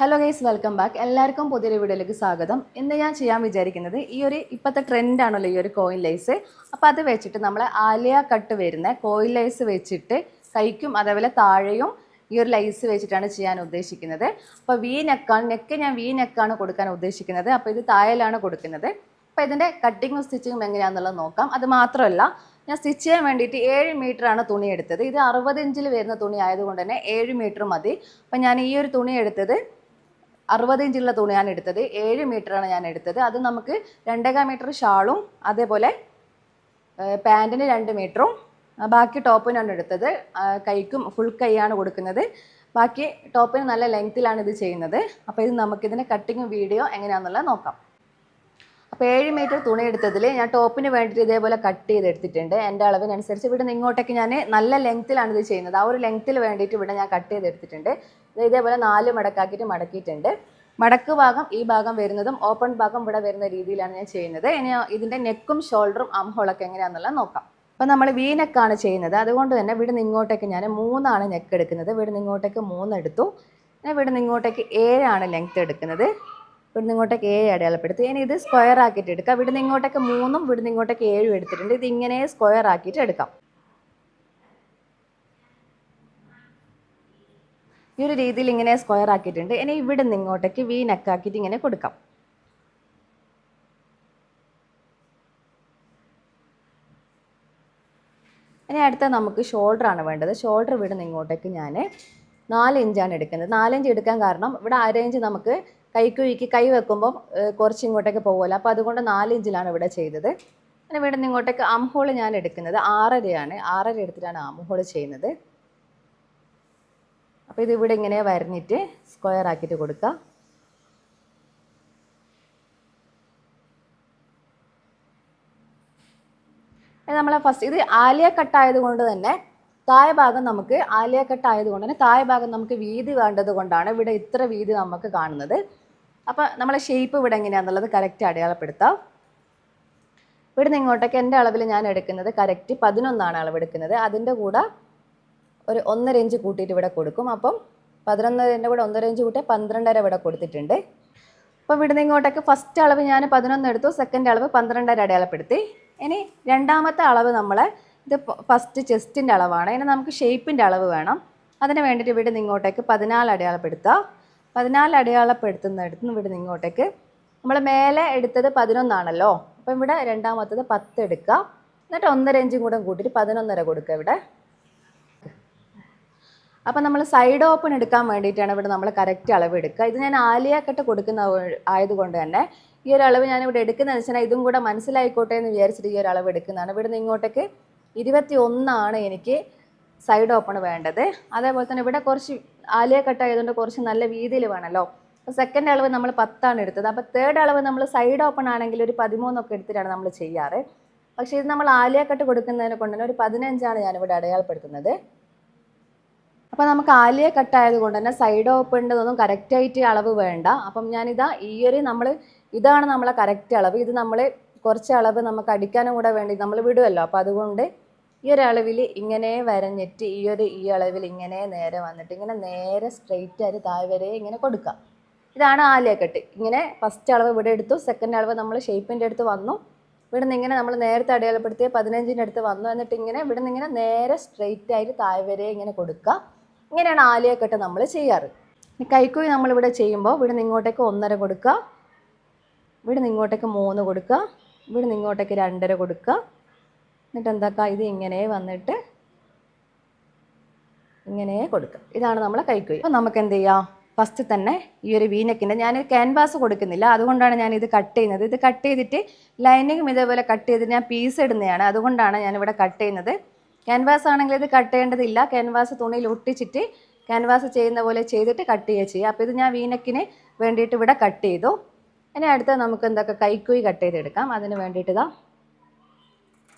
Hello guys, welcome back. എല്ലാവർക്കും പുതിയൊരു വീഡിയോയിലേക്ക് സ്വാഗതം. ഇന്ന് ഞാൻ ചെയ്യാൻ വിചാരിക്കുന്നത് ഇപ്പോഴത്തെ ട്രെൻഡാണല്ലോ ഈ ഒരു കോയിൻ ലൈസ്. അപ്പോൾ അത് വെച്ചിട്ട് നമ്മൾ ആലിയ കട്ട് വരുന്ന കോയിൻ ലൈസ് വെച്ചിട്ട് കൈക്കും അതേപോലെ താഴെയും ഈ ഒരു ലൈസ് വെച്ചിട്ടാണ് ചെയ്യാൻ ഉദ്ദേശിക്കുന്നത്. അപ്പോൾ നെക്ക് ഞാൻ നെക്കാണ് കൊടുക്കാൻ ഉദ്ദേശിക്കുന്നത്. അപ്പോൾ ഇത് താഴെയാണ് കൊടുക്കുന്നത്. അപ്പോൾ ഇതിൻ്റെ കട്ടിങ്ങും സ്റ്റിച്ചിങ്ങും എങ്ങനെയാണെന്നുള്ളത് നോക്കാം. അത് മാത്രമല്ല, ഞാൻ സ്റ്റിച്ച് ചെയ്യാൻ വേണ്ടിയിട്ട് 7 മീറ്ററാണ് തുണി എടുത്തത്. ഇത് 60 ഇഞ്ചിൽ വരുന്ന തുണി ആയതുകൊണ്ട് തന്നെ 7 മീറ്റർ മതി. അപ്പം ഞാൻ ഈ ഒരു തുണി എടുത്തത് 60 ഇഞ്ചുള്ള തുണിയാണ് എടുത്തത്. 7 മീറ്ററാണ് ഞാൻ എടുത്തത്. അത് നമുക്ക് 2.25 മീറ്റർ ഷാളും അതേപോലെ പാൻറ്റിന് 2 മീറ്ററും ബാക്കി ടോപ്പിനാണ് എടുത്തത്. കൈക്കും ഫുൾ കൈയാണ് കൊടുക്കുന്നത്. ബാക്കി ടോപ്പിന് നല്ല ലെങ്ത്തിലാണ് ഇത് ചെയ്യുന്നത്. അപ്പോൾ ഇത് നമുക്കിതിൻ്റെ കട്ടിങ്ങും വീഡിയോ എങ്ങനെയാണെന്നുള്ളത് നോക്കാം. അപ്പോൾ 7 മീറ്റർ തുണി എടുത്തതിൽ ഞാൻ ടോപ്പിന് വേണ്ടിയിട്ട് ഇതേപോലെ കട്ട് ചെയ്തെടുത്തിട്ടുണ്ട്. എൻ്റെ അളവിനനുസരിച്ച് ഇവിടെ നിന്ന് ഇങ്ങോട്ടേക്ക് ഞാൻ നല്ല ലെങ്ത്തിലാണ് ഇത് ചെയ്യുന്നത്. ആ ഒരു ലെങ്ത്തിൽ വേണ്ടിയിട്ട് ഇവിടെ ഞാൻ കട്ട് ചെയ്തെടുത്തിട്ടുണ്ട്. ഇതേപോലെ 4 മടക്കാക്കിയിട്ട് മടക്കിയിട്ടുണ്ട്. മടക്ക് ഭാഗം ഈ ഭാഗം വരുന്നതും ഓപ്പൺ ഭാഗം ഇവിടെ വരുന്ന രീതിയിലാണ് ഞാൻ ചെയ്യുന്നത്. ഇനി ഇതിൻ്റെ നെക്കും ഷോൾഡറും ആംഹോളൊക്കെ എങ്ങനെയാണെന്നുള്ളത് നോക്കാം. അപ്പോൾ നമ്മൾ നെക്കാണ് ചെയ്യുന്നത്. അതുകൊണ്ട് തന്നെ ഇവിടെ നിന്ന് ഇങ്ങോട്ടേക്ക് ഞാൻ 3 നെക്ക് എടുക്കുന്നത്. ഇവിടെ നിന്ന് ഇങ്ങോട്ടേക്ക് 3 എടുത്തു. ഇവിടെ നിന്ന് ഇങ്ങോട്ടേക്ക് 7 ലെങ്ത്ത് എടുക്കുന്നത്. ഇവിടെ നിന്ന് ഇങ്ങോട്ടേക്ക് 7 അടയാളപ്പെടുത്തി. ഇനി ഇത് സ്ക്വയർ ആക്കിയിട്ട് എടുക്കാം. ഇവിടെ നിന്ന് ഇങ്ങോട്ടേക്ക് 3 ഇവിടെ നിന്ന് ഇങ്ങോട്ടേക്ക് 7 എടുത്തിട്ടുണ്ട്. ഇത് ഇങ്ങനെ സ്ക്വയർ ആക്കിയിട്ട് എടുക്കാം. ഈ ഒരു രീതിയിൽ ഇങ്ങനെ സ്ക്വയർ ആക്കിയിട്ടുണ്ട്. ഇനി ഇവിടെ നിന്ന് ഇങ്ങോട്ടേക്ക് നെക്കാക്കിയിട്ട് ഇങ്ങനെ കൊടുക്കാം. ഇനി അടുത്ത നമുക്ക് ഷോൾഡറാണ് വേണ്ടത്. ഷോൾഡർ ഇവിടെ നിന്ന് ഇങ്ങോട്ടേക്ക് ഞാൻ 4 ഇഞ്ചാണ് എടുക്കുന്നത്. 4 ഇഞ്ച് എടുക്കാൻ കാരണം ഇവിടെ അരയിഞ്ച് നമുക്ക് കൈ വെക്കുമ്പോൾ കുറച്ച് ഇങ്ങോട്ടേക്ക് പോകുമല്ലോ. അപ്പോൾ അതുകൊണ്ട് 4 ഇഞ്ചിലാണ് ഇവിടെ ചെയ്തത്. പിന്നെ ഇവിടെ നിന്ന് ഇങ്ങോട്ടേക്ക് ആംഹോൾ ഞാൻ എടുക്കുന്നത് 6.5 6.5 എടുത്തിട്ടാണ് ആംഹോൾ ചെയ്യുന്നത്. അപ്പോൾ ഇത് ഇവിടെ ഇങ്ങനെ വരഞ്ഞിട്ട് സ്ക്വയർ ആക്കിയിട്ട് കൊടുക്കുക. നമ്മൾ ഫസ്റ്റ് ഇത് ആലിയ കട്ട് ആയതുകൊണ്ട് തന്നെ താഴെ ഭാഗം നമുക്ക് താഴെ ഭാഗം നമുക്ക് വീതി വേണ്ടത് കൊണ്ടാണ് ഇവിടെ ഇത്ര വീതി നമുക്ക് കാണുന്നത്. അപ്പോൾ നമ്മളെ ഷേപ്പ് ഇവിടെ എങ്ങനെയാണെന്നുള്ളത് കറക്റ്റ് അടയാളപ്പെടുത്താം. ഇവിടെ നിന്ന് ഇങ്ങോട്ടേക്ക് എൻ്റെ അളവിൽ ഞാൻ എടുക്കുന്നത് കറക്റ്റ് 11 അളവെടുക്കുന്നത്. അതിൻ്റെ കൂടെ ഒരു 1.5 ഇഞ്ച് കൂട്ടിയിട്ട് ഇവിടെ കൊടുക്കും. അപ്പം 11ൻ്റെ കൂടെ 1.5 ഇഞ്ച് കൂട്ടി 12.5 ഇവിടെ കൊടുത്തിട്ടുണ്ട്. അപ്പോൾ ഇവിടെ നിന്ന് ഇങ്ങോട്ടേക്ക് ഫസ്റ്റ് അളവ് ഞാൻ 11 എടുത്തു. സെക്കൻഡ് അളവ് 12.5 അടയാളപ്പെടുത്തി. ഇനി രണ്ടാമത്തെ അളവ് ഇത് ഫസ്റ്റ് ചെസ്റ്റിൻ്റെ അളവാണ്. ഇനി നമുക്ക് ഷേപ്പിൻ്റെ അളവ് വേണം. അതിന് വേണ്ടിയിട്ട് ഇവിടെ നിന്ന് ഇങ്ങോട്ടേക്ക് 14 അടയാളപ്പെടുത്തുക. 14 അടയാളപ്പെടുത്തുന്നിടത്ത് ഇവിടെ നിന്ന് ഇങ്ങോട്ടേക്ക് നമ്മൾ മേലെ എടുത്തത് 11 അപ്പം ഇവിടെ രണ്ടാമത്തത് 10 എടുക്കുക. എന്നിട്ട് 1.5 ഇഞ്ചും കൂടെ കൂട്ടിയിട്ട് 11.5 കൊടുക്കുക ഇവിടെ. അപ്പം നമ്മൾ സൈഡ് ഓപ്പൺ എടുക്കാൻ വേണ്ടിയിട്ടാണ് ഇവിടെ നമ്മൾ കറക്റ്റ് അളവ് എടുക്കുക. ഇത് ഞാൻ ആലിയ കട്ട് കൊടുക്കുന്ന ആയതുകൊണ്ട് തന്നെ ഈ ഒരു അളവ് ഞാനിവിടെ എടുക്കുന്നതെന്ന് വെച്ചാൽ ഇതും കൂടെ മനസ്സിലായിക്കോട്ടെ എന്ന് വിചാരിച്ചിട്ട് ഈ ഒരു അളവ് എടുക്കുന്നതാണ്. ഇവിടെ നിന്ന് ഇങ്ങോട്ടേക്ക് 21 എനിക്ക് സൈഡ് ഓപ്പൺ വേണ്ടത്. അതേപോലെ തന്നെ ഇവിടെ കുറച്ച് ആലിയ കട്ട് ആയതുകൊണ്ട് കുറച്ച് നല്ല വീതിയിൽ വേണമല്ലോ. അപ്പോൾ സെക്കൻഡ് അളവ് നമ്മൾ 10 എടുത്തത്. അപ്പോൾ തേർഡ് അളവ് നമ്മൾ സൈഡ് ഓപ്പൺ ആണെങ്കിൽ ഒരു 13 എടുത്തിട്ടാണ് നമ്മൾ ചെയ്യാറ്. പക്ഷേ ഇത് നമ്മൾ ആലിയ കട്ട് കൊടുക്കുന്നതിനെ കൊണ്ട് തന്നെ ഒരു 15 ഞാനിവിടെ അടയാളപ്പെടുത്തുന്നത്. അപ്പോൾ നമുക്ക് ആലിയ കട്ട് ആയതുകൊണ്ട് തന്നെ സൈഡ് ഓപ്പണിൻ്റെതൊന്നും കറക്റ്റായിട്ട് അളവ് വേണ്ട. അപ്പം ഞാനിതാ ഇതാണ് നമ്മളെ കറക്റ്റ് അളവ്. ഇത് നമ്മൾ കുറച്ച് അളവ് നമുക്ക് അടിക്കാനും കൂടെ വേണ്ടി നമ്മൾ വിടുമല്ലോ. അപ്പോൾ അതുകൊണ്ട് ഈ ഒരു അളവിൽ ഇങ്ങനെ വരഞ്ഞിട്ട് ഈ അളവിൽ ഇങ്ങനെ നേരെ വന്നിട്ട് ഇങ്ങനെ നേരെ സ്ട്രെയിറ്റ് ആയിട്ട് താഴെ വരെ ഇങ്ങനെ കൊടുക്കുക. ഇതാണ് ആലിയ കട്ട്. ഇങ്ങനെ ഫസ്റ്റ് അളവ് ഇവിടെ എടുത്തു. സെക്കൻഡ് അളവ് നമ്മൾ ഷേപ്പിൻ്റെ അടുത്ത് വന്നു. ഇവിടെ നിന്ന് ഇങ്ങനെ നമ്മൾ നേരത്തെ അടയാളപ്പെടുത്തിയ 15ൻ്റെ അടുത്ത് വന്നു. എന്നിട്ട് ഇങ്ങനെ ഇവിടെ നിന്ന് ഇങ്ങനെ നേരെ സ്ട്രെയിറ്റ് ആയിട്ട് താഴെ വരെ ഇങ്ങനെ കൊടുക്കുക. ഇങ്ങനെയാണ് ആലിയ കട്ട് നമ്മൾ ചെയ്യാറ്. കൈക്കുഴി നമ്മളിവിടെ ചെയ്യുമ്പോൾ ഇവിടെ നിന്ന് ഇങ്ങോട്ടേക്ക് 1.5 കൊടുക്കുക. ഇവിടെ നിന്ന് ഇങ്ങോട്ടേക്ക് 3 കൊടുക്കുക. ഇവിടെ നിന്ന് ഇങ്ങോട്ടേക്ക് 2.5 കൊടുക്കുക. എന്നിട്ട് എന്താക്കുക, ഇത് ഇങ്ങനെ വന്നിട്ട് ഇങ്ങനെ കൊടുക്കുക. ഇതാണ് നമ്മളെ കൈക്കുഴി. അപ്പോൾ നമുക്ക് എന്ത് ചെയ്യാം, ഫസ്റ്റ് തന്നെ ഈ ഒരു വീനെക്കിൻ്റെ ഞാൻ ക്യാൻവാസ് കൊടുക്കുന്നില്ല. അതുകൊണ്ടാണ് ഞാൻ ഇത് കട്ട് ചെയ്യുന്നത്. ഇത് കട്ട് ചെയ്തിട്ട് ലൈനിങ്ങും ഇതേപോലെ കട്ട് ചെയ്തിട്ട് ഞാൻ പീസ് ഇടുന്നതാണ്. അതുകൊണ്ടാണ് ഞാനിവിടെ കട്ട് ചെയ്യുന്നത്. ക്യാൻവാസ് ആണെങ്കിൽ ഇത് കട്ട് ചെയ്യേണ്ടതില്ല. ക്യാൻവാസ് തുണിയിൽ ഒട്ടിച്ചിട്ട് ക്യാൻവാസ് ചെയ്യുന്ന പോലെ ചെയ്തിട്ട് കട്ട് ചെയ്യുക. അപ്പോൾ ഇത് ഞാൻ വീനെക്കിന് വേണ്ടിയിട്ട് ഇവിടെ കട്ട് ചെയ്തു. ഇനി അടുത്ത നമുക്ക് കൈക്കുഴി കട്ട് ചെയ്തെടുക്കാം. അതിന് വേണ്ടിയിട്ട്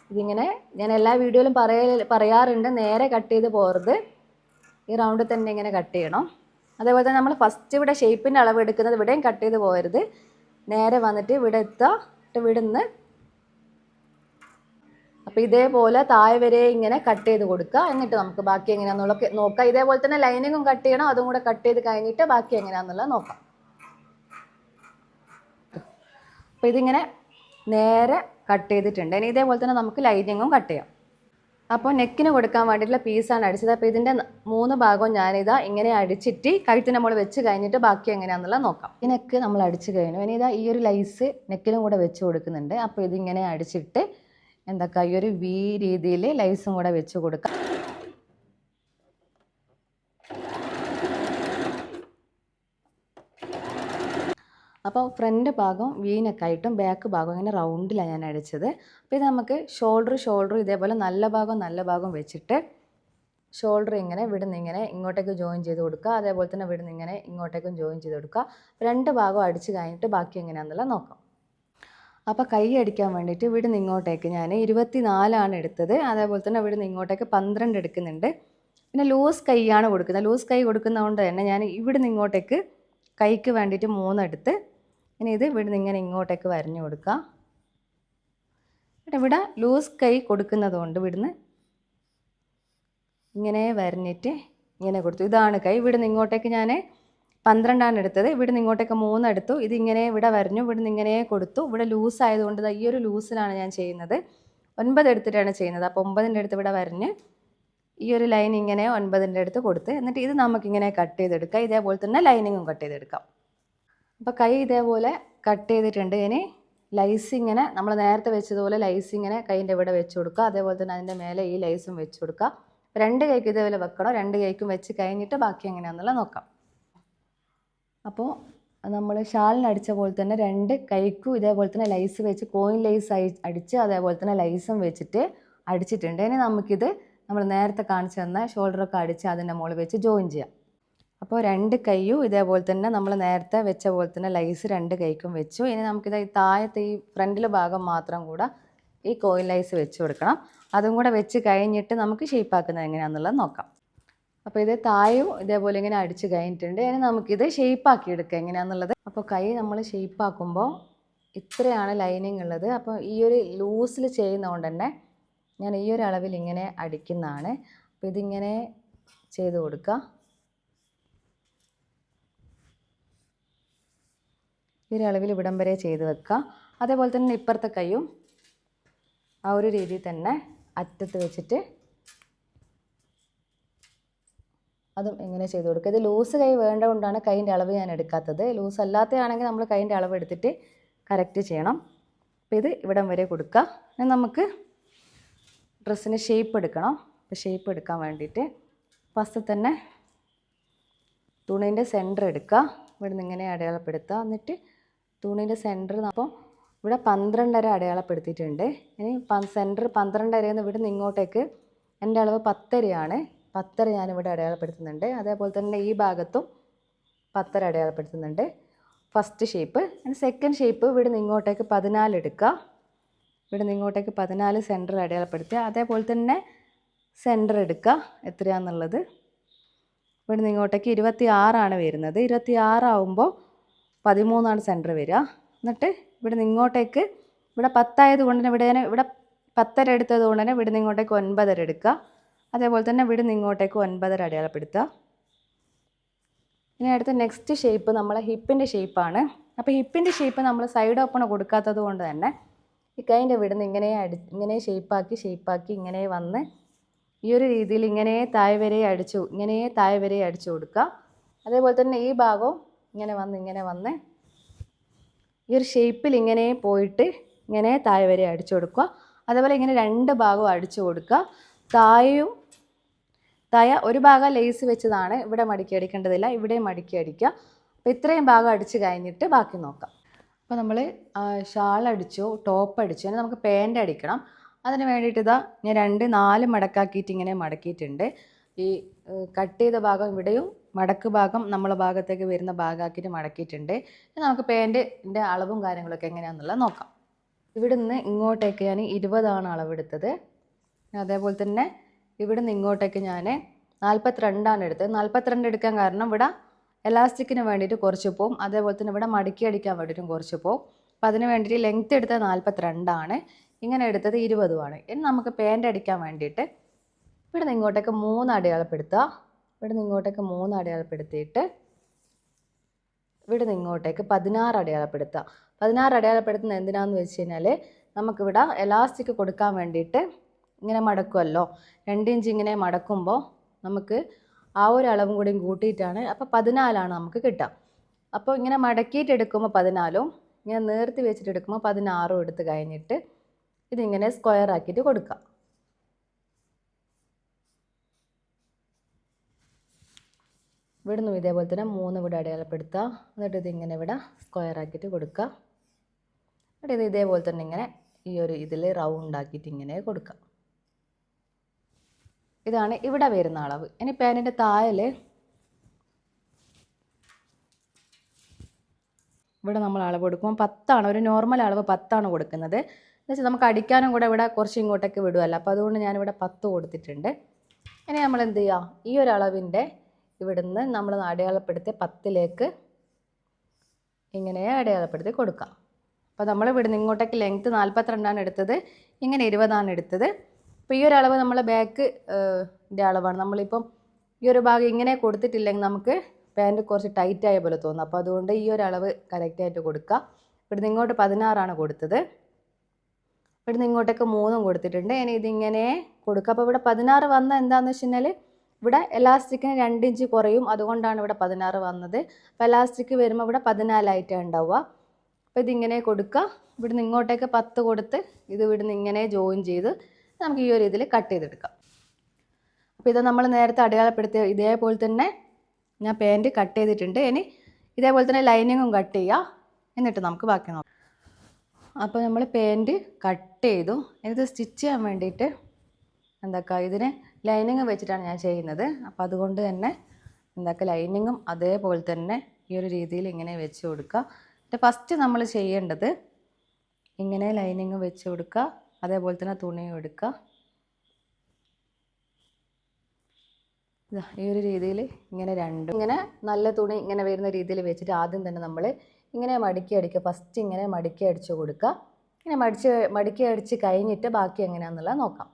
ഇതിങ്ങനെ ഞാൻ എല്ലാ വീഡിയോയിലും പറയാറുണ്ട്, നേരെ കട്ട് ചെയ്ത് പോകരുത്. ഈ റൗണ്ടിൽ തന്നെ ഇങ്ങനെ കട്ട് ചെയ്യണം. അതേപോലെ തന്നെ നമ്മൾ ഫസ്റ്റ് ഇവിടെ ഷേപ്പിൻ്റെ അളവ് എടുക്കുന്നത് ഇവിടെയും കട്ട് ചെയ്ത് പോകരുത്. നേരെ വന്നിട്ട് ഇവിടെ എത്തുക. ഇവിടെ നിന്ന് അപ്പോൾ ഇതേപോലെ താഴെ വരെ ഇങ്ങനെ കട്ട് ചെയ്ത് കൊടുക്കുക. എന്നിട്ട് നമുക്ക് ബാക്കി എങ്ങനെയാണെന്നുള്ളത് നോക്കാം. ഇതേപോലെ തന്നെ ലൈനിങ്ങും കട്ട് ചെയ്യണം. അതും കൂടെ കട്ട് ചെയ്ത് കഴിഞ്ഞിട്ട് ബാക്കി എങ്ങനെയാണെന്നുള്ളത് നോക്കാം. അപ്പോൾ ഇതിങ്ങനെ നേരെ കട്ട് ചെയ്തിട്ടുണ്ട്. ഇനി ഇതേപോലെ തന്നെ നമുക്ക് ലൈനിങ്ങും കട്ട് ചെയ്യാം. അപ്പോൾ നെക്കിന് കൊടുക്കാൻ വേണ്ടിയിട്ടുള്ള പീസാണ് അടിച്ചത്. അപ്പോൾ ഇതിൻ്റെ 3 ഭാഗവും ഞാനിതാ ഇങ്ങനെ അടിച്ചിട്ട് കഴുത്തിന് നമ്മൾ വെച്ച് കഴിഞ്ഞിട്ട് ബാക്കി എങ്ങനെയാണെന്നുള്ളത് നോക്കാം. ഈ നെക്ക് നമ്മൾ അടിച്ച് കഴിഞ്ഞു. ഇനി ഇതാ ഈ ഒരു ലൈസ് നെക്കിനും കൂടെ വെച്ച് കൊടുക്കുന്നുണ്ട്. അപ്പോൾ ഇതിങ്ങനെ അടിച്ചിട്ട് ഈ ഒരു വി രീതിയിൽ ലൈസും കൂടെ വെച്ച് കൊടുക്കാം. അപ്പോൾ ഫ്രണ്ട് ഭാഗം വീനക്കായിട്ടും ബാക്ക് ഭാഗം ഇങ്ങനെ റൗണ്ടിലാണ് ഞാൻ അടിച്ചത്. അപ്പോൾ ഇത് നമുക്ക് ഷോൾഡർ ഇതേപോലെ നല്ല ഭാഗം വെച്ചിട്ട് ഷോൾഡർ ഇങ്ങനെ ഇവിടുന്ന് ഇങ്ങനെ ഇങ്ങോട്ടേക്ക് ജോയിൻ ചെയ്ത് കൊടുക്കുക. അതേപോലെ തന്നെ ഇവിടുന്ന് ഇങ്ങനെ ഇങ്ങോട്ടേക്കും ജോയിൻ ചെയ്ത് കൊടുക്കുക. 2 ഭാഗം അടിച്ച് കഴിഞ്ഞിട്ട് ബാക്കി എങ്ങനെയാണെന്നുള്ളത് നോക്കാം. അപ്പോൾ കൈ അടിക്കാൻ വേണ്ടിയിട്ട് ഇവിടുന്ന് ഇങ്ങോട്ടേക്ക് ഞാൻ 24 എടുത്തത്. അതേപോലെ തന്നെ ഇവിടുന്ന് ഇങ്ങോട്ടേക്ക് 12 എടുക്കുന്നുണ്ട്. പിന്നെ ലൂസ് കൈയാണ് കൊടുക്കുന്നത്. ലൂസ് കൈ കൊടുക്കുന്നതുകൊണ്ട് തന്നെ ഞാൻ ഇവിടുന്ന് ഇങ്ങോട്ടേക്ക് കൈക്ക് വേണ്ടിയിട്ട് 3 എടുത്ത് ഇനി ഇത് ഇവിടുന്ന് ഇങ്ങനെ ഇങ്ങോട്ടേക്ക് വരഞ്ഞു കൊടുക്കുക. ഇവിടെ ലൂസ് കൈ കൊടുക്കുന്നത് കൊണ്ട് ഇവിടുന്ന് ഇങ്ങനെ വരഞ്ഞിട്ട് ഇങ്ങനെ കൊടുത്തു. ഇതാണ് കൈ. ഇവിടുന്ന് ഇങ്ങോട്ടേക്ക് ഞാൻ 12 എടുത്തത്. ഇവിടുന്ന് ഇങ്ങോട്ടേക്ക് 3 എടുത്തു. ഇതിങ്ങനെ ഇവിടെ വരഞ്ഞു. ഇവിടുന്ന് ഇങ്ങനെ കൊടുത്തു. ഇവിടെ ലൂസ് ആയതുകൊണ്ട് ഈ ഒരു ലൂസിലാണ് ഞാൻ ചെയ്യുന്നത്. 9 എടുത്തിട്ടാണ് ചെയ്യുന്നത്. അപ്പോൾ 9ൻ്റെ അടുത്ത് ഇവിടെ വരഞ്ഞ് ഈ ഒരു ലൈൻ ഇങ്ങനെ 9ൻ്റെ അടുത്ത് കൊടുത്ത് എന്നിട്ട് ഇത് നമുക്കിങ്ങനെ കട്ട് ചെയ്തെടുക്കാം. ഇതേപോലെ തന്നെ ലൈനിങ്ങും കട്ട് ചെയ്തെടുക്കാം. അപ്പോൾ കൈ ഇതേപോലെ കട്ട് ചെയ്തിട്ടുണ്ട്. ഇനി ലൈസ് ഇങ്ങനെ നമ്മൾ നേരത്തെ വെച്ചതുപോലെ ലൈസ് ഇങ്ങനെ കൈൻ്റെ ഇവിടെ വെച്ച് കൊടുക്കുക. അതേപോലെ തന്നെ അതിൻ്റെ മേലെ ഈ ലൈസും വെച്ച് കൊടുക്കുക. 2 കൈക്ക് ഇതേപോലെ വെക്കണം. 2 കൈക്കും വെച്ച് കഴിഞ്ഞിട്ട് ബാക്കി എങ്ങനെയാണെന്നുള്ളത് നോക്കാം. അപ്പോൾ നമ്മൾ ഷാളിന് അടിച്ച പോലെ തന്നെ 2 കൈക്കും ഇതേപോലെ തന്നെ ലൈസ് വെച്ച് കോയിൻ ലൈസ് അടിച്ച് അതേപോലെ തന്നെ ലൈസും വെച്ചിട്ട് അടിച്ചിട്ടുണ്ട്. ഇനി നമുക്കിത് നമ്മൾ നേരത്തെ കാണിച്ചു തന്ന ഷോൾഡറൊക്കെ അടിച്ച് അതിൻ്റെ മുകളിൽ വെച്ച് ജോയിൻ ചെയ്യാം. അപ്പോൾ 2 കൈയും ഇതേപോലെ തന്നെ നമ്മൾ നേരത്തെ വെച്ച പോലെ തന്നെ ലൈസ് 2 കൈക്കും വെച്ചു. ഇനി നമുക്കിത് ഈ താഴത്തെ ഈ ഫ്രണ്ടിലെ ഭാഗം മാത്രം കൂടെ ഈ കോയിൻ ലൈസ് വെച്ച് കൊടുക്കണം. അതും കൂടെ വെച്ച് കഴിഞ്ഞിട്ട് നമുക്ക് ഷേപ്പാക്കുന്നത് എങ്ങനെയാണെന്നുള്ളത് നോക്കാം. അപ്പോൾ ഇത് താഴെയും ഇതേപോലെ ഇങ്ങനെ അടിച്ച് കഴിഞ്ഞിട്ടുണ്ട്. ഇനി നമുക്കിത് ഷേപ്പാക്കി എടുക്കുക എങ്ങനെയാണെന്നുള്ളത്. അപ്പോൾ കൈ നമ്മൾ ഷേപ്പാക്കുമ്പോൾ ഇത്രയാണ് ലൈനിങ് ഉള്ളത്. അപ്പോൾ ഈ ഒരു ലൂസിൽ ചെയ്യുന്നതുകൊണ്ട് തന്നെ ഞാൻ ഈ ഒരു അളവിൽ ഇങ്ങനെ അടിക്കുന്നതാണ്. അപ്പോൾ ഇതിങ്ങനെ ചെയ്ത് കൊടുക്കുക. ഈ ഒരു അളവിൽ ഇവിടം വരെ ചെയ്ത് വെക്കുക. അതേപോലെ തന്നെ ഇപ്പുറത്തെ കൈയും ആ ഒരു രീതിയിൽ തന്നെ അറ്റത്ത് വെച്ചിട്ട് അതും ഇങ്ങനെ ചെയ്ത് കൊടുക്കുക. ഇത് ലൂസ് കൈ വേണ്ടതുകൊണ്ടാണ് കൈൻ്റെ അളവ് ഞാൻ എടുക്കാത്തത്. ലൂസ് അല്ലാത്തതാണെങ്കിൽ നമ്മൾ കൈൻ്റെ അളവ് എടുത്തിട്ട് കറക്റ്റ് ചെയ്യണം. അപ്പോൾ ഇത് ഇവിടം വരെ കൊടുക്കുക. ഇനി നമുക്ക് ഡ്രസ്സിന് ഷേപ്പ് എടുക്കണം. അപ്പോൾ ഷേപ്പ് എടുക്കാൻ വേണ്ടിയിട്ട് ഫസ്റ്റ് തന്നെ തുണീൻ്റെ സെൻറ്റർ എടുക്കുക. ഇവിടുന്ന് ഇങ്ങനെ അടയാളപ്പെടുത്തുക. എന്നിട്ട് തുണീൻ്റെ സെൻറ്റർ അപ്പോൾ ഇവിടെ 12.5 അടയാളപ്പെടുത്തിയിട്ടുണ്ട്. ഇനി സെൻറ്റർ 12.5 ഇവിടുന്ന് ഇങ്ങോട്ടേക്ക് എൻ്റെ അളവ് 10.5 10.5 ഞാനിവിടെ അടയാളപ്പെടുത്തുന്നുണ്ട്. അതേപോലെ തന്നെ ഈ ഭാഗത്തും 10.5 അടയാളപ്പെടുത്തുന്നുണ്ട്. First shape. ഇനി സെക്കൻഡ് ഷേപ്പ് ഇവിടുന്ന് ഇങ്ങോട്ടേക്ക് 14 എടുക്കുക. ഇവിടുന്ന് ഇങ്ങോട്ടേക്ക് 14 സെൻറ്റർ അടയാളപ്പെടുത്തുക. അതേപോലെ തന്നെ സെൻറ്റർ എടുക്കുക എത്രയാണെന്നുള്ളത്. ഇവിടുന്ന് ഇങ്ങോട്ടേക്ക് 26 വരുന്നത്. 26 ആവുമ്പോൾ 13 സെൻറ്റർ വരിക. എന്നിട്ട് ഇവിടുന്ന് ഇങ്ങോട്ടേക്ക് ഇവിടെ 10 ആയതുകൊണ്ട് തന്നെ ഇവിടെ 10.5 എടുത്തത് കൊണ്ട് തന്നെ ഇവിടുന്ന് ഇങ്ങോട്ടേക്ക് 9.5 എടുക്കുക. അതേപോലെ തന്നെ ഇവിടുന്ന് ഇങ്ങോട്ടേക്ക് 9.5 അടയാളപ്പെടുത്തുക. ഇനി അടുത്ത നെക്സ്റ്റ് ഷേപ്പ് നമ്മളെ ഹിപ്പിൻ്റെ ഷേപ്പാണ്. അപ്പോൾ ഹിപ്പിൻ്റെ ഷേപ്പ് നമ്മൾ സൈഡ് ഓപ്പൺ കൊടുക്കാത്തത് കൊണ്ട് തന്നെ ഈ കൈൻ്റെ ഇവിടുന്ന് ഇങ്ങനെ ഷേപ്പാക്കി ഇങ്ങനെ വന്ന് ഈ ഒരു രീതിയിൽ ഇങ്ങനെ താഴെ വരെ അടിച്ചു കൊടുക്കുക. അതേപോലെ തന്നെ ഈ ഭാഗവും ഇങ്ങനെ വന്ന് ഈ ഒരു ഷേപ്പിൽ ഇങ്ങനെ പോയിട്ട് ഇങ്ങനെ താഴെ വരെ അടിച്ചു കൊടുക്കുക. അതേപോലെ ഇങ്ങനെ 2 ഭാഗവും അടിച്ചു കൊടുക്കുക. താഴെ ഒരു ഭാഗം ലേസ് വെച്ചതാണ്. ഇവിടെ മടക്കി അടിക്കേണ്ടതില്ല. ഇവിടെ മടക്കി അടിക്കുക. അപ്പോൾ ഇത്രയും ഭാഗം അടിച്ച് കഴിഞ്ഞിട്ട് ബാക്കി നോക്കാം. അപ്പോൾ നമ്മൾ ഷാൾ അടിച്ചു, ടോപ്പ് അടിച്ചു. ഇനി നമുക്ക് പാൻറ് അടിക്കണം. അതിന് വേണ്ടിയിട്ട് ഇതാ ഞാൻ 4 മടക്കാക്കിയിട്ട് ഇങ്ങനെ മടക്കിയിട്ടുണ്ട്. ഈ കട്ട് ചെയ്ത ഭാഗം ഇവിടെയും മടക്ക് ഭാഗം നമ്മളെ ഭാഗത്തേക്ക് വരുന്ന ഭാഗമാക്കിയിട്ട് മടക്കിയിട്ടുണ്ട്. ഇനി നമുക്ക് പാൻറ്റിൻ്റെ അളവും കാര്യങ്ങളൊക്കെ എങ്ങനെയാണെന്നുള്ളത് നോക്കാം. ഇവിടുന്ന് ഇങ്ങോട്ടേക്ക് ഞാൻ 20 അളവെടുത്തത്. അതേപോലെ തന്നെ ഇവിടുന്ന് ഇങ്ങോട്ടേക്ക് ഞാൻ 42 എടുത്തത്. 42 എടുക്കാൻ കാരണം ഇവിടെ എലാസ്റ്റിക്കിന് വേണ്ടിയിട്ട് കുറച്ച് പോവും. അതേപോലെ തന്നെ ഇവിടെ മടക്കി അടിക്കാൻ വേണ്ടിയിട്ടും കുറച്ച് പോവും. അപ്പോൾ അതിന് വേണ്ടിയിട്ട് ലെങ്ത്ത് എടുത്തത് 42. ഇങ്ങനെ എടുത്തത് 20ഉമാണ്. ഇനി നമുക്ക് പാൻറ് അടിക്കാൻ വേണ്ടിയിട്ട് ഇവിടെ നിന്ന് ഇങ്ങോട്ടേക്ക് 3 അടയാളപ്പെടുത്തുക. ഇവിടെ നിന്ന് ഇങ്ങോട്ടേക്ക് 3 അടയാളപ്പെടുത്തിയിട്ട് ഇവിടെ നിന്ന് ഇങ്ങോട്ടേക്ക് 16 അടയാളപ്പെടുത്തുക. 16 അടയാളപ്പെടുത്തുന്നത് എന്തിനാണെന്ന് വെച്ച് കഴിഞ്ഞാൽ നമുക്കിവിടെ എലാസ്റ്റിക് കൊടുക്കാൻ വേണ്ടിയിട്ട് ഇങ്ങനെ മടക്കുമല്ലോ, 2 ഇഞ്ച് ഇങ്ങനെ മടക്കുമ്പോൾ നമുക്ക് ആ ഒരു അളവും കൂടിയും കൂട്ടിയിട്ടാണ്, അപ്പോൾ 14ആണ് നമുക്ക് കിട്ടുക. അപ്പോൾ ഇങ്ങനെ മടക്കിയിട്ട് എടുക്കുമ്പോൾ 14ഉം ഇങ്ങനെ നേർത്തി വെച്ചിട്ട് എടുക്കുമ്പോൾ 16ഉം എടുത്ത് കഴിഞ്ഞിട്ട് ഇതിങ്ങനെ സ്ക്വയർ ആക്കിയിട്ട് കൊടുക്കുക. ഇവിടുന്ന് ഇതേപോലെ തന്നെ 3 ഇവിടെ അടയാളപ്പെടുത്തുക. എന്നിട്ട് ഇതിങ്ങനെ ഇവിടെ സ്ക്വയർ ആക്കിയിട്ട് കൊടുക്കുക. എന്നിട്ട് ഇത് ഇതേപോലെ തന്നെ ഇങ്ങനെ ഈ ഒരു ഇതിൽ റൗണ്ട് ആക്കിയിട്ട് ഇങ്ങനെ കൊടുക്കുക. ഇതാണ് ഇവിടെ വരുന്ന അളവ്. ഇനി പാനിൻ്റെ താഴെ ഇവിടെ നമ്മൾ അളവ് കൊടുക്കുമ്പോൾ 10ആണ്, ഒരു നോർമൽ അളവ് 10ആണ് കൊടുക്കുന്നത്. എന്നുവെച്ചാൽ നമുക്ക് അടിക്കാനും കൂടെ ഇവിടെ കുറച്ച് ഇങ്ങോട്ടേക്ക് വിടുമല്ലോ, അപ്പോൾ അതുകൊണ്ട് ഞാനിവിടെ 10 കൊടുത്തിട്ടുണ്ട്. ഇനി നമ്മൾ എന്ത് ചെയ്യുക, ഈ ഒരു അളവിൻ്റെ ഇവിടുന്ന് നമ്മൾ അടയാളപ്പെടുത്തി 10ലേക്ക് ഇങ്ങനെ അടയാളപ്പെടുത്തി കൊടുക്കുക. അപ്പോൾ നമ്മൾ ഇവിടുന്ന് ഇങ്ങോട്ടേക്ക് ലെങ്ത്ത് 42ആണ് എടുത്തത്, ഇങ്ങനെ 20ആണ് എടുത്തത്. അപ്പോൾ ഈ ഒരു അളവ് നമ്മൾ ബാക്കിൻ്റെ അളവാണ്. നമ്മളിപ്പം ഈ ഒരു ഭാഗം ഇങ്ങനെ കൊടുത്തിട്ടില്ലെങ്കിൽ നമുക്ക് പാൻറ്റ് കുറച്ച് ടൈറ്റായ പോലെ തോന്നും. അപ്പോൾ അതുകൊണ്ട് ഈ ഒരു അളവ് കറക്റ്റായിട്ട് കൊടുക്കുക. ഇവിടുന്ന് ഇങ്ങോട്ട് 16ആണ് കൊടുത്തത്, ഇവിടുന്ന് ഇങ്ങോട്ടേക്ക് 3ഉം കൊടുത്തിട്ടുണ്ട്. ഇനി ഇതിങ്ങനെ കൊടുക്കുക. അപ്പോൾ ഇവിടെ 16 വന്ന എന്താണെന്ന് വെച്ച് കഴിഞ്ഞാൽ ഇവിടെ എലാസ്റ്റിക്കിന് 2 ഇഞ്ച് കുറയും, അതുകൊണ്ടാണ് ഇവിടെ 16 വന്നത്. അപ്പോൾ എലാസ്റ്റിക് വരുമ്പോൾ ഇവിടെ 14ആയിട്ടാണ് ഉണ്ടാവുക. അപ്പോൾ ഇതിങ്ങനെ കൊടുക്കുക. ഇവിടുന്ന് ഇങ്ങോട്ടേക്ക് 10 കൊടുത്ത് ഇത് ഇവിടുന്ന് ഇങ്ങനെ ജോയിൻ ചെയ്ത് നമുക്ക് ഈ ഒരു ഇതിൽ കട്ട് ചെയ്തെടുക്കാം. അപ്പോൾ ഇത് നമ്മൾ നേരത്തെ അടയാളപ്പെടുത്തിയ ഇതേപോലെ തന്നെ ഞാൻ പാൻറ്റ് കട്ട് ചെയ്തിട്ടുണ്ട്. ഇനി ഇതേപോലെ തന്നെ ലൈനിങ്ങും കട്ട് ചെയ്യുക, എന്നിട്ട് നമുക്ക് ബാക്കി നോക്കാം. അപ്പോൾ നമ്മൾ പാൻറ്റ് കട്ട് ചെയ്തു. ഇത് സ്റ്റിച്ച് ചെയ്യാൻ വേണ്ടിയിട്ട് എന്താക്കുക, ഇതിന് ലൈനിങ് വെച്ചിട്ടാണ് ഞാൻ ചെയ്യുന്നത്. അപ്പോൾ അതുകൊണ്ട് തന്നെ എന്താക്കുക, ലൈനിങ്ങും അതേപോലെ തന്നെ ഈ ഒരു രീതിയിൽ ഇങ്ങനെ വെച്ച് കൊടുക്കുക. എന്നിട്ട് ഫസ്റ്റ് നമ്മൾ ചെയ്യേണ്ടത് ഇങ്ങനെ ലൈനിങ് വെച്ച് കൊടുക്കുക, അതേപോലെ തന്നെ തുണിയും എടുക്കുക. ഈ ഒരു രീതിയിൽ ഇങ്ങനെ രണ്ടും ഇങ്ങനെ നല്ല തുണി ഇങ്ങനെ വരുന്ന രീതിയിൽ വെച്ചിട്ട് ആദ്യം തന്നെ നമ്മൾ ഇങ്ങനെ മടക്കി അടിക്കുക. ഫസ്റ്റ് ഇങ്ങനെ മടക്കി അടിച്ച് കൊടുക്കുക. ഇങ്ങനെ മടക്കി അടിച്ച് കഴിഞ്ഞിട്ട് ബാക്കി എങ്ങനെയാണെന്നുള്ളത് നോക്കാം.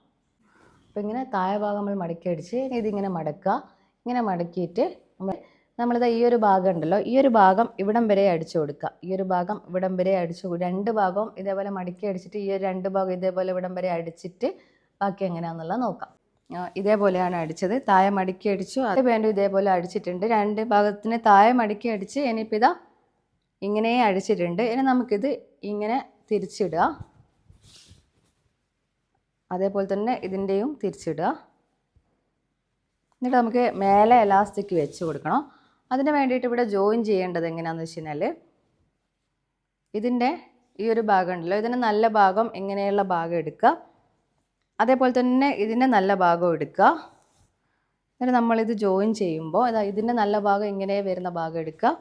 അപ്പോൾ ഇങ്ങനെ താഴെ ഭാഗം നമ്മൾ മടക്കി അടിച്ച് ഇതിങ്ങനെ മടക്കുക. ഇങ്ങനെ മടക്കിയിട്ട് നമ്മളിത് ഈ ഒരു ഭാഗം ഉണ്ടല്ലോ, ഈ ഒരു ഭാഗം ഇവിടം വരെ അടിച്ചു കൊടുക്കുക. ഈ ഒരു ഭാഗം ഇവിടം വരെ അടിച്ചു, 2 ഭാഗവും ഇതേപോലെ മടക്കി അടിച്ചിട്ട് ഈ ഒരു 2 ഭാഗം ഇതേപോലെ ഇവിടം വരെ അടിച്ചിട്ട് ബാക്കി എങ്ങനെയാണെന്നുള്ളത് നോക്കാം. ഇതേപോലെയാണ് അടിച്ചത്, താഴെ മടക്കി അടിച്ചു. അത് പാൻറ്റും ഇതേപോലെ അടിച്ചിട്ടുണ്ട്. 2 ഭാഗത്തിന് താഴെ മടക്കി അടിച്ച് ഇനിയിപ്പോൾ ഇതാ ഇങ്ങനെ അടിച്ചിട്ടുണ്ട്. ഇനി നമുക്കിത് ഇങ്ങനെ തിരിച്ചിടുക, അതേപോലെ തന്നെ ഇതിൻ്റെയും തിരിച്ചിടുക. എന്നിട്ട് നമുക്ക് മേലെ എലാസ്റ്റിക് വെച്ച് കൊടുക്കണം. അതിന് വേണ്ടിയിട്ട് ഇവിടെ ജോയിൻ ചെയ്യേണ്ടത് എങ്ങനെയാണെന്ന് വെച്ച് കഴിഞ്ഞാൽ ഇതിൻ്റെ ഈ ഒരു ഭാഗം ഉണ്ടല്ലോ, ഇതിൻ്റെ നല്ല ഭാഗം ഇങ്ങനെയുള്ള ഭാഗം എടുക്കുക, അതേപോലെ തന്നെ ഇതിൻ്റെ നല്ല ഭാഗം എടുക്കുക. എന്നിട്ട് നമ്മളിത് ജോയിൻ ചെയ്യുമ്പോൾ ഇതിൻ്റെ നല്ല ഭാഗം ഇങ്ങനെ വരുന്ന ഭാഗം എടുക്കുക,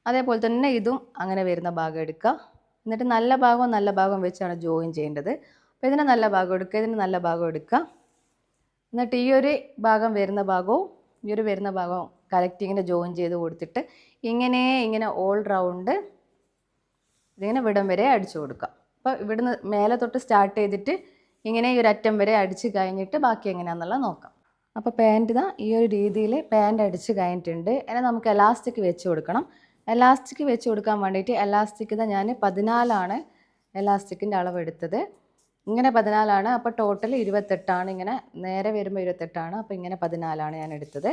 അതേപോലെ തന്നെ ഇതും അങ്ങനെ വരുന്ന ഭാഗം എടുക്കുക. എന്നിട്ട് നല്ല ഭാഗം വെച്ചാണ് ജോയിൻ ചെയ്യേണ്ടത്. അപ്പോൾ ഇതിൻ്റെ നല്ല ഭാഗം എടുക്കുക, ഇതിൻ്റെ നല്ല ഭാഗം എടുക്കുക. എന്നിട്ട് ഈ ഒരു ഭാഗം വരുന്ന ഭാഗവും ഈ ഒരു വരുന്ന ഭാഗവും കറക്റ്റ് ഇങ്ങനെ ജോയിൻ ചെയ്ത് കൊടുത്തിട്ട് ഇങ്ങനെ ഓൾ റൗണ്ട് ഇതിങ്ങനെ ഇവിടം വരെ അടിച്ചു കൊടുക്കുക. അപ്പോൾ ഇവിടുന്ന് മേലെ തൊട്ട് സ്റ്റാർട്ട് ചെയ്തിട്ട് ഇങ്ങനെ ഈ ഒരു അറ്റം വരെ അടിച്ച് കഴിഞ്ഞിട്ട് ബാക്കി എങ്ങനെയാണെന്നുള്ളത് നോക്കാം. അപ്പോൾ പാൻറ്റ് ഇതാ ഈ ഒരു രീതിയിൽ പാൻറ്റ് അടിച്ച് കഴിഞ്ഞിട്ടുണ്ട്. ഇനി നമുക്ക് എലാസ്റ്റിക് വെച്ച് കൊടുക്കണം. എലാസ്റ്റിക് വെച്ച് കൊടുക്കാൻ വേണ്ടിയിട്ട് എലാസ്റ്റിക് ഇതാ ഞാൻ 14ആണ് എലാസ്റ്റിക്കിൻ്റെ അളവ് എടുത്തത്. ഇങ്ങനെ 14ആണ്, അപ്പോൾ ടോട്ടൽ 28ആണ്. ഇങ്ങനെ നേരെ വരുമ്പോൾ 28ആണ്, അപ്പോൾ ഇങ്ങനെ 14ആണ് ഞാൻ എടുത്തത്.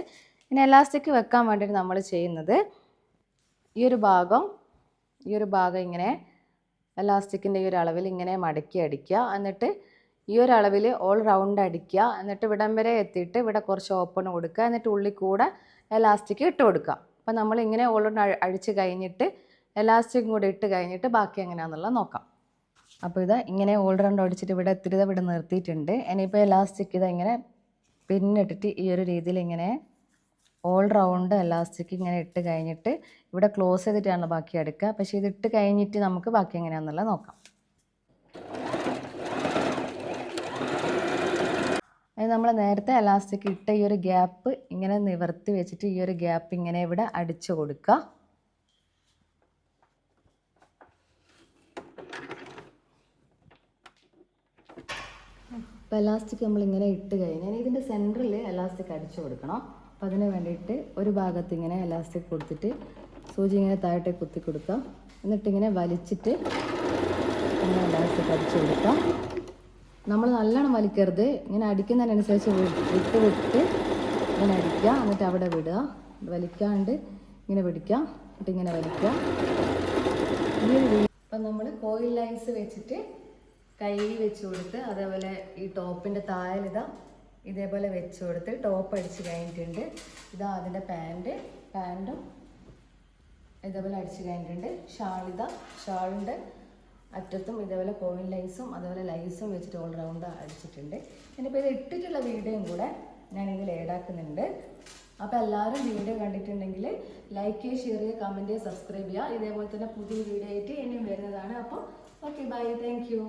ഇനി എലാസ്റ്റിക് വെക്കാൻ വേണ്ടിയിട്ട് നമ്മൾ ചെയ്യുന്നത് ഈ ഒരു ഭാഗം ഇങ്ങനെ എലാസ്റ്റിക്കിൻ്റെ ഈ ഒരു അളവിൽ ഇങ്ങനെ മടക്കി അടിക്കുക. എന്നിട്ട് ഈ ഒരു അളവിൽ ഓൾ റൗണ്ട് അടിക്കുക. എന്നിട്ട് ഇവിടം വരെ എത്തിയിട്ട് ഇവിടെ കുറച്ച് ഓപ്പൺ കൊടുക്കുക. എന്നിട്ട് ഉള്ളിൽ കൂടെ എലാസ്റ്റിക് ഇട്ട് കൊടുക്കുക. അപ്പോൾ നമ്മൾ ഇങ്ങനെ ഓൾ അടിച്ച് കഴിഞ്ഞിട്ട് എലാസ്റ്റിക്കും കൂടെ ഇട്ട് കഴിഞ്ഞിട്ട് ബാക്കി എങ്ങനെയാണെന്നുള്ളത് നോക്കാം. അപ്പോൾ ഇത് ഇങ്ങനെ ഓൾ റൗണ്ട് അടിച്ചിട്ട് ഇവിടെ എത്തിയിട്ട് ഇവിടെ നിർത്തിയിട്ടുണ്ട്. ഇനിയിപ്പോൾ എലാസ്റ്റിക് ഇങ്ങനെ പിന്നിട്ടിട്ട് ഈ ഒരു രീതിയിൽ ഇങ്ങനെ ഓൾ റൗണ്ട് എലാസ്റ്റിക് ഇങ്ങനെ ഇട്ട് കഴിഞ്ഞിട്ട് ഇവിടെ ക്ലോസ് ചെയ്തിട്ടാണ് ബാക്കി എടുക്കുക. പക്ഷേ ഇതിട്ട് കഴിഞ്ഞിട്ട് നമുക്ക് ബാക്കി എങ്ങനെയാണെന്നുള്ളത് നോക്കാം. അത് നമ്മൾ നേരത്തെ എലാസ്റ്റിക് ഇട്ട ഈ ഒരു ഗ്യാപ്പ് ഇങ്ങനെ നിവർത്തി വെച്ചിട്ട് ഈ ഒരു ഗ്യാപ്പ് ഇങ്ങനെ ഇവിടെ അടിച്ചു കൊടുക്കുക. അപ്പോൾ എലാസ്റ്റിക് നമ്മളിങ്ങനെ ഇട്ട് കഴിഞ്ഞാൽ ഇതിൻ്റെ സെൻറ്ററിൽ എലാസ്റ്റിക് അടിച്ചു കൊടുക്കണം. അപ്പോൾ അതിന് വേണ്ടിയിട്ട് ഒരു ഭാഗത്ത് ഇങ്ങനെ എലാസ്റ്റിക് കൊടുത്തിട്ട് സൂചി ഇങ്ങനെ താഴോട്ട് കുത്തി കൊടുക്കുക. എന്നിട്ടിങ്ങനെ വലിച്ചിട്ട് ഇങ്ങനെ എലാസ്റ്റിക് അടിച്ചു കൊടുക്കാം. നമ്മൾ നല്ലോണം വലിക്കരുത്, ഇങ്ങനെ അടിക്കുന്നതിനനുസരിച്ച് വിട്ട് വിട്ട് ഇങ്ങനെ അടിക്കുക. എന്നിട്ട് അവിടെ വിടുക, വലിക്കാണ്ട് ഇങ്ങനെ പിടിക്കുക, എന്നിട്ട് ഇങ്ങനെ വലിക്കുക. അപ്പം നമ്മൾ കോയിൽ ലൈൻസ് വെച്ചിട്ട് കൈ വെച്ച് കൊടുത്ത് അതേപോലെ ഈ ടോപ്പിൻ്റെ താഴെലിതാ ഇതേപോലെ വെച്ച് കൊടുത്ത് ടോപ്പ് അടിച്ച് കഴിഞ്ഞിട്ടുണ്ട്. ഇതാ അതിൻ്റെ പാൻറ്റും ഇതേപോലെ അടിച്ച് കഴിഞ്ഞിട്ടുണ്ട്. ഷാളിൻ്റെ അറ്റത്തും ഇതേപോലെ കോയിൻ ലൈസും അതേപോലെ ലൈസും വെച്ചിട്ട് ഓൾ റൗണ്ട് അടിച്ചിട്ടുണ്ട്. ഇനിയിപ്പോൾ ഇത് ഇട്ടിട്ടുള്ള വീഡിയോയും കൂടെ ഞാനിതിൽ ഏഡാക്കുന്നുണ്ട്. അപ്പോൾ എല്ലാവരും വീഡിയോ കണ്ടിട്ടുണ്ടെങ്കിൽ ലൈക്ക് ചെയ്യുക, ഷെയർ ചെയ്യുക, കമൻറ്റ് ചെയ്യുക, സബ്സ്ക്രൈബ് ചെയ്യുക. ഇതേപോലെ തന്നെ പുതിയ വീഡിയോ ആയിട്ട് ഇനിയും വരുന്നതാണ്. അപ്പോൾ ഓക്കെ, ബൈ, താങ്ക് യു.